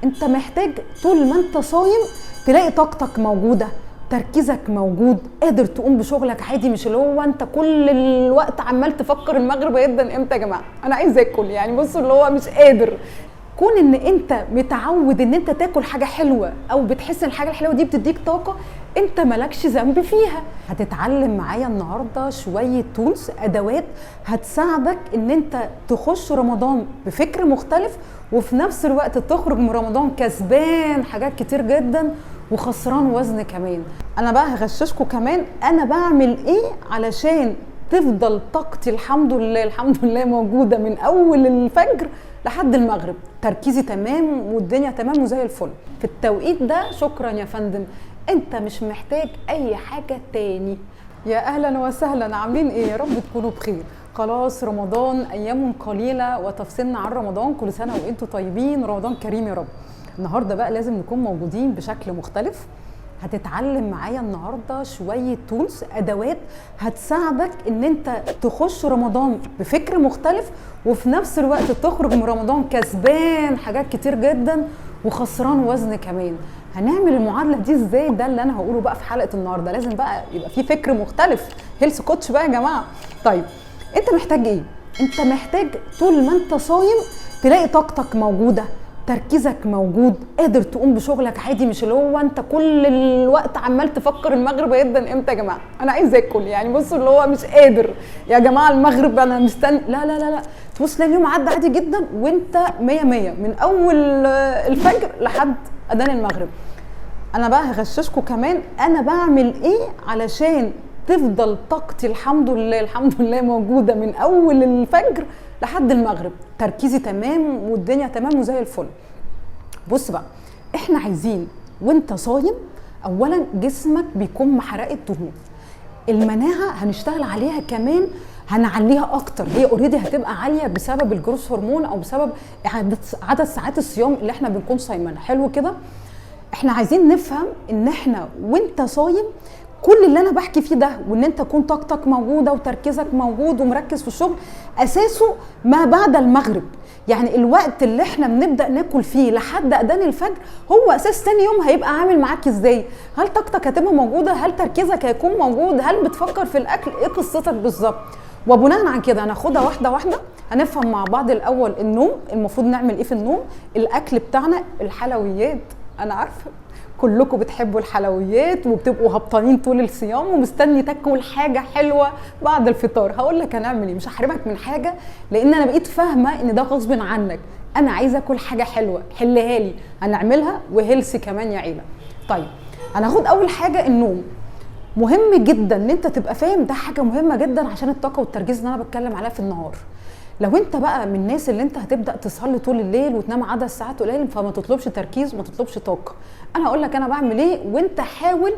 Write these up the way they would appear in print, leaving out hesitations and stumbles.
انت محتاج طول ما انت صايم تلاقي طاقتك موجودة، تركيزك موجود، قادر تقوم بشغلك عادي، مش اللي هو انت كل الوقت عمال تفكر المغرب هيبدا امتى يا جماعه، انا عايز اكل. يعني بصوا اللي هو مش قادر. كون ان انت متعود ان انت تاكل حاجه حلوه او بتحس ان الحاجه الحلوه دي بتديك طاقه، انت مالكش ذنب فيها. هتتعلم معايا النهارده شويه تولز، ادوات هتساعدك ان انت تخش رمضان بفكر مختلف، وفي نفس الوقت تخرج من رمضان كسبان حاجات كتير جدا وخسران وزن كمان. انا بقى هغششكم كمان انا بعمل ايه علشان تفضل طاقتي الحمد لله موجوده من اول الفجر لحد المغرب، تركيزي تمام والدنيا تمام وزي الفل في التوقيت ده. شكرا يا فندم، انت مش محتاج اي حاجه تاني. يا اهلا وسهلا، عاملين ايه؟ يا رب تكونوا بخير. خلاص رمضان ايام قليله وتفصلنا عن رمضان، كل سنه وانتم طيبين، رمضان كريم يا رب. النهارده بقى لازم نكون موجودين بشكل مختلف. هتتعلم معايا النهارده شويه تولز، ادوات هتساعدك ان انت تخش رمضان بفكر مختلف، وفي نفس الوقت تخرج من رمضان كسبان حاجات كتير جدا وخسران وزن كمان. هنعمل المعادله دي ازاي؟ ده اللي انا هقوله بقى في حلقه النهارده. لازم بقى يبقى في فكر مختلف، هيلث كوتش بقى يا جماعه. طيب انت محتاج ايه؟ انت محتاج طول ما انت صايم تلاقي طاقتك موجوده، تركيزك موجود، قادر تقوم بشغلك عادي، مش اللي هو انت كل الوقت عمال تفكر المغرب هيبدا امتى يا جماعه، انا عايز اكل. يعني بصوا اللي هو مش قادر يا جماعه المغرب انا مستني، لا تبص اليوم عدى عادي جدا وانت 100 من اول الفجر لحد اذان المغرب. انا بقى هغششكم كمان انا بعمل ايه علشان تفضل طاقتي الحمد لله موجوده من اول الفجر لحد المغرب، تركيزي تمام والدنيا تمام وزي الفل. بص بقى، احنا عايزين وانت صايم اولا جسمك بيكون محرقه دهون، المناعه هنشتغل عليها كمان، هنعليها اكتر. هي اوريدي هتبقى عاليه بسبب الجروث هرمون او بسبب عدد ساعات الصيام اللي احنا بنكون صايمينها. حلو كده. احنا عايزين نفهم ان احنا وانت صايم كل اللي انا بحكي فيه ده، وان انت تكون طاقتك موجوده وتركيزك موجود ومركز في الشغل، اساسه ما بعد المغرب. يعني الوقت اللي احنا بنبدا ناكل فيه لحد اذان الفجر هو اساس تاني يوم هيبقى عامل معاك ازاي. هل طاقتك هتبقى موجوده؟ هل تركيزك هيكون موجود؟ هل بتفكر في الاكل؟ ايه قصتك بالظبط؟ وبناء عن كده هناخدها واحده واحده. هنفهم مع بعض الاول النوم، المفروض نعمل ايه في النوم، الاكل بتاعنا، الحلويات. انا عارفه كلكم بتحبوا الحلويات وبتبقوا هبطانين طول الصيام ومستني تاكل حاجه حلوه بعد الفطار. هقول لك هنعمل ايه، مش هحرمك من حاجه لان انا بقيت فاهمه ان ده غصب عنك. انا عايزه اكل حاجه حلوه، حلها لي، هنعملها وهيلثي كمان يا عيله. طيب هناخد اول حاجه النوم. مهم جدا ان انت تبقى فاهم ده، حاجه مهمه جدا عشان الطاقه والتركيز اللي انا بتكلم عليها في النهار. لو انت بقى من الناس اللي انت هتبدا تصلي طول الليل وتنام عدد ساعات قليل، فما تطلبش تركيز وما تطلبش طاقه. انا هقول لك انا بعمل ايه وانت حاول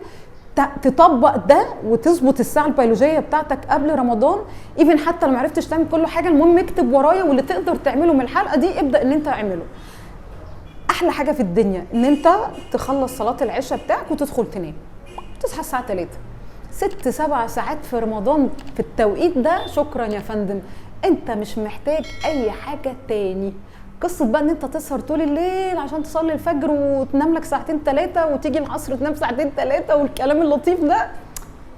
تطبق ده وتظبط الساعه البيولوجيه بتاعتك قبل رمضان. ايفن حتى لو ما عرفتش تعمل كل حاجه، المهم اكتب ورايا واللي تقدر تعمله من الحلقه دي ابدا ان انت اعمله. احلى حاجه في الدنيا ان انت تخلص صلاه العشاء بتاعك وتدخل تنام، تصحى الساعه 3، 6-7 ساعات في رمضان في التوقيت ده. شكرا يا فندم، انت مش محتاج اي حاجه تاني. قصه بقى ان انت تسهر طول الليل عشان تصلي الفجر وتنام لك 2-3 ساعات وتيجي العصر تنام 2-3 ساعات والكلام اللطيف ده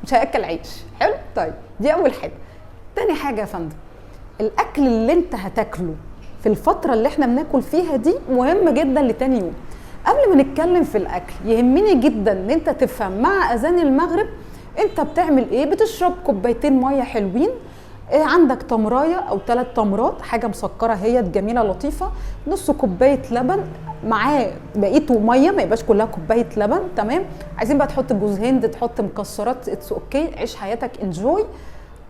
مش هياكل عيش. حلو. طيب دي اول حاجه. تاني حاجه يا فندم، الاكل اللي انت هتاكله في الفتره اللي احنا بناكل فيها دي مهم جدا لتاني يوم. قبل ما نتكلم في الاكل يهمني جدا ان انت تفهم مع اذان المغرب انت بتعمل ايه. بتشرب كوبايتين ميه حلوين، عندك تمرايه او 3 تمرات، حاجه مسكره هي جميله لطيفه، نص كوبايه لبن معاه بقيته ميه، ما يبقاش كلها كوبايه لبن. تمام. عايزين بقى تحط جوز هند، تحط مكسرات، اتس اوكي، عيش حياتك، انجوي.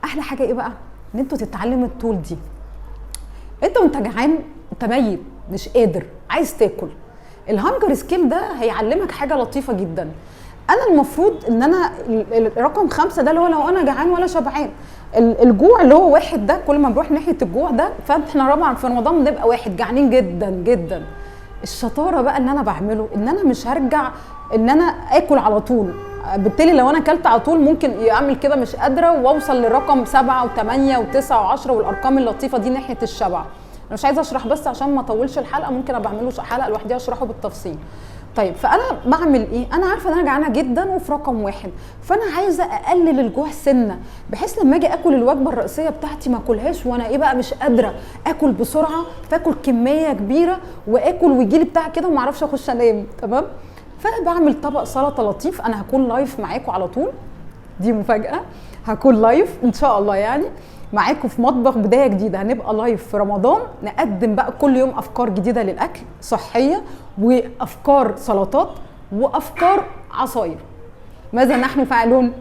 احلى حاجه ايه بقى؟ ان انتوا تتعلموا التول دي. انت وانت جعان، انت ميت مش قادر، عايز تاكل، الهانجر سكيل ده هيعلمك حاجه لطيفه جدا. انا المفروض ان انا رقم 5 ده اللي هو لو انا جعان ولا شبعان، الجوع اللي هو 1 ده، كل ما بروح ناحيه الجوع ده فاحنا طبعا في رمضان بنبقى 1 جعانين جدا جدا. الشطاره بقى اللي انا بعمله ان انا مش هرجع ان انا اكل على طول، بالتالي لو انا اكلت على طول ممكن اعمل كده مش قادره واوصل لرقم 7 و8 و9 و10 والارقام اللطيفه دي ناحيه الشبع. مش عايزه اشرح بس عشان ما اطولش الحلقه، ممكن ابقى اعمله حلقه لوحدها اشرحه بالتفصيل. طيب فانا بعمل ايه؟ انا عارفه ان انا جعانه جدا وفي رقم واحد، فانا عايزه اقلل الجوع سنه، بحيث لما اجي اكل الوجبه الرئيسيه بتاعتي ما اكلهاش وانا ايه بقى مش قادره اكل بسرعه، فاكل كميه كبيره واكل ويجي لي بتاع كده وما اعرفش اخش انام. تمام؟ فانا بعمل طبق سلطه لطيف. انا هكون لايف معاكم على طول، دي مفاجاه، هكون لايف ان شاء الله يعني معاكم في مطبخ بدايه جديده. هنبقى لايف في رمضان، نقدم بقى كل يوم افكار جديده للاكل صحيه، وافكار سلطات، وافكار عصاير. ماذا نحن فاعلون؟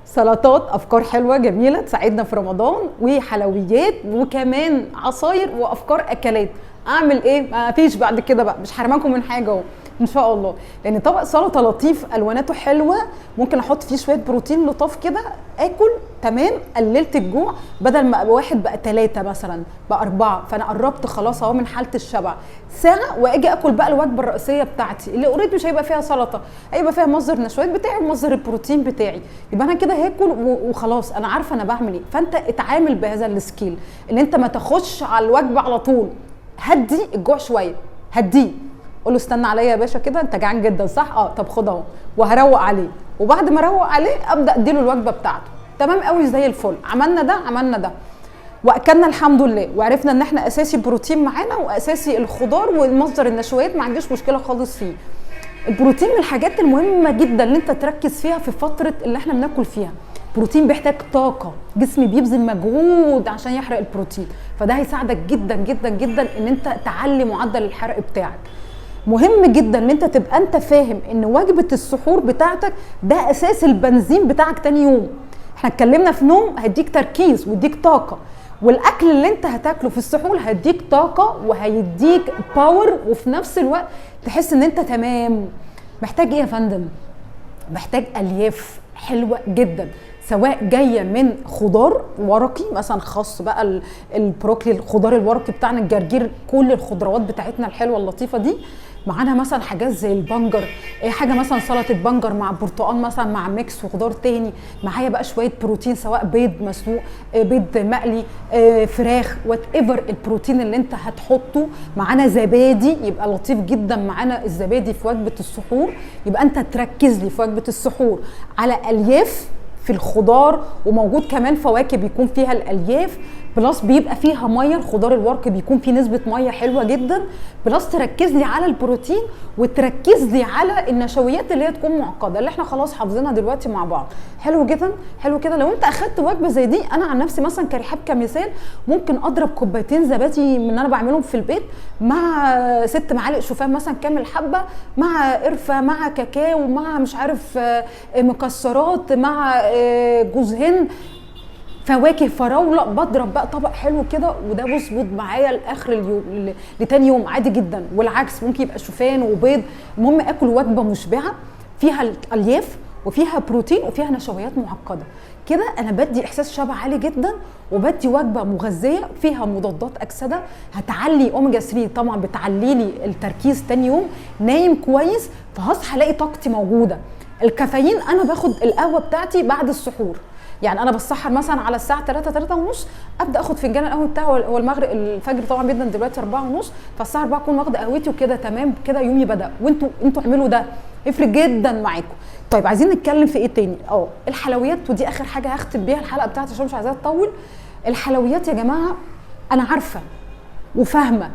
سلطات، افكار حلوه جميله تساعدنا في رمضان، وحلويات، وكمان عصاير، وافكار اكلات. اعمل ايه؟ ما فيش بعد كده بقى، مش حرمانكم من حاجه اهو ان شاء الله. لان طبق سلطه لطيف، الواناته حلوه، ممكن احط فيه شويه بروتين لطاف كده، اكل تمام، قللت الجوع، بدل ما ابقى واحد بقى 3 مثلا بقى 4، فانا قربت خلاص اهو من حاله الشبع. ساعه واجي اكل بقى الوجبه الرئيسيه بتاعتي اللي اوريدي مش هيبقى فيها سلطه، هيبقى فيها مصدر النشويات بتاعي ومصدر البروتين بتاعي، يبقى انا كده هاكل وخلاص انا عارفه انا بعمل ايه. فانت اتعامل بهذا السكيل، ان انت ما تاخدش على الوجبه على طول، هدي الجوع شويه، هديه، قول له استنى عليا يا باشا كده، انت جعان جدا صح؟ طب خد اهو، وهروق عليه، وبعد ما اروق عليه ابدا اديله الوجبه بتاعته. تمام قوي زي الفل. عملنا ده عملنا ده واكلنا الحمد لله، وعرفنا ان احنا اساسي بروتين معانا، واساسي الخضار والمصدر النشويات ما عنديش مشكله خالص فيه. البروتين من الحاجات المهمه جدا اللي انت تركز فيها في فتره اللي احنا بناكل فيها. البروتين بيحتاج طاقه، جسمي بيبذل مجهود عشان يحرق البروتين، فده هيساعدك جدا جدا جدا ان انت تعلي معدل الحرق بتاعك. مهم جدا ان انت تبقى انت فاهم ان وجبه السحور بتاعتك ده اساس البنزين بتاعك تاني يوم. احنا اتكلمنا في نوم هيديك تركيز ويديك طاقه، والاكل اللي انت هتاكله في السحور هيديك طاقه وهيديك باور، وفي نفس الوقت تحس ان انت تمام. محتاج ايه يا فندم؟ محتاج الياف حلوه جدا، سواء جايه من خضار ورقي مثلا، خاص بقى البروكلي، الخضار الورقي بتاعنا، الجرجير، كل الخضروات بتاعتنا الحلوه اللطيفه دي. معانا مثلا حاجات زي البنجر، حاجه مثلا سلطه بنجر مع برتقال مثلا مع ميكس وخضار تاني. معايا بقى شويه بروتين، سواء بيض مسلوق، بيض مقلي، فراخ، وات ايفر البروتين اللي انت هتحطه. معانا زبادي، يبقى لطيف جدا معانا الزبادي في وجبه السحور. يبقى انت تركز لي في وجبه السحور على الياف في الخضار، وموجود كمان فواكه بيكون فيها الالياف، بلس بيبقى فيها ميه، الخضار الورقي بيكون فيه نسبه ميه حلوه جدا، بلس تركز لي على البروتين، وتركز لي على النشويات اللي هي تكون معقده اللي احنا خلاص حافظينها دلوقتي مع بعض. حلو جدا، حلو كده. لو انت اخدت وجبه زي دي، انا عن نفسي مثلا كرحاب كمثال ممكن اضرب كوبايتين زبادي من انا بعملهم في البيت، مع 6 معالق شوفان مثلا كامل حبه، مع قرفه، مع كاكاو، مع مش عارف مكسرات، مع جوز هند، فواكه، فراوله، بضرب بقى طبق حلو كده، وده بيظبط معايا لاخر اليوم، لتاني يوم عادي جدا. والعكس ممكن يبقى شوفان وبيض. المهم اكل وجبه مشبعه فيها الالياف وفيها بروتين وفيها نشويات معقده كده، انا بدي احساس شبع عالي جدا، وبدي وجبه مغذيه فيها مضادات اكسده هتعلي اوميجا 3، طبعا بتعلي لي التركيز تاني يوم، نايم كويس، فهصحى الاقي طاقتي موجوده. الكافيين انا باخد القهوه بتاعتي بعد السحور، يعني انا بتسحر مثلا على الساعه 3 ونص، ابدا اخد فنجان القهوه بتاعي، هو المغرب الفجر طبعا بيبدا دلوقتي 4 ونص، فالساعه 4 اكون واخده قهوتي وكده تمام كده، يومي بدا. وانتوا اعملوا ده، يفرق جدا معاكم. طيب عايزين نتكلم في ايه تاني؟ الحلويات، ودي اخر حاجه هختم بيها الحلقه بتاعتي عشان مش عايزاها تطول. الحلويات يا جماعه انا عارفه وفاهمه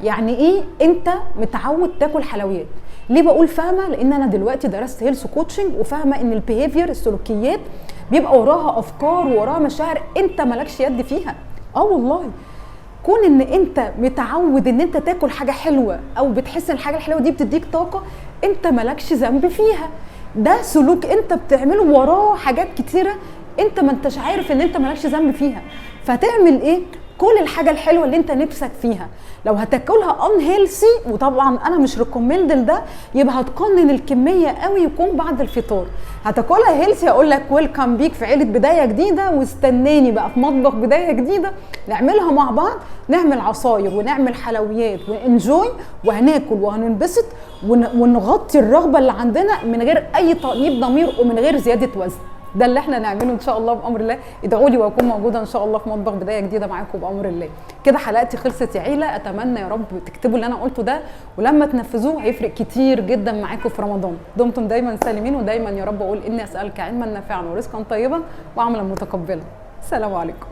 يعني ايه انت متعود تاكل حلويات. ليه بقول فاهمه؟ لان انا دلوقتي درست هيلث كوتشنج، وفاهمه ان البيهيفير، السلوكيات، بيبقى وراها افكار ووراها مشاعر انت مالكش يد فيها. والله كون ان انت متعود ان انت تاكل حاجه حلوه، او بتحس ان الحاجه الحلوه دي بتديك طاقه، انت مالكش ذنب فيها. ده سلوك انت بتعمله وراه حاجات كتيره انت ما انتش عارف ان انت مالكش ذنب فيها. فتعمل ايه؟ كل الحاجه الحلوه اللي انت نفسك فيها. لو هتاكلها ان هيلثي، وطبعا انا مش ريكومند ده، يبقى هتقنن الكميه قوي، يكون بعد الفطار. هتاكلها هيلثي، اقول لك ويلكم بيك في عيله بدايه جديده، واستناني بقى في مطبخ بدايه جديده نعملها مع بعض، نعمل عصاير ونعمل حلويات وننجوي، وهناكل وهننبسط، ونغطي الرغبه اللي عندنا من غير اي تأنيب ضمير ومن غير زياده وزن. ده اللي احنا نعمله ان شاء الله بامر الله. ادعوا لي واكون موجوده ان شاء الله في مطبخ بدايه جديده معاكم بامر الله. كده حلقتي خلصت يا عيله، اتمنى يا رب تكتبوا اللي انا قلته ده، ولما تنفذوه هيفرق كتير جدا معاكم في رمضان. دمتم دايما سالمين، ودايما يا رب اقول اني اسالك علما نافعا ورزقا طيبا وعملا متقبلا. السلام عليكم.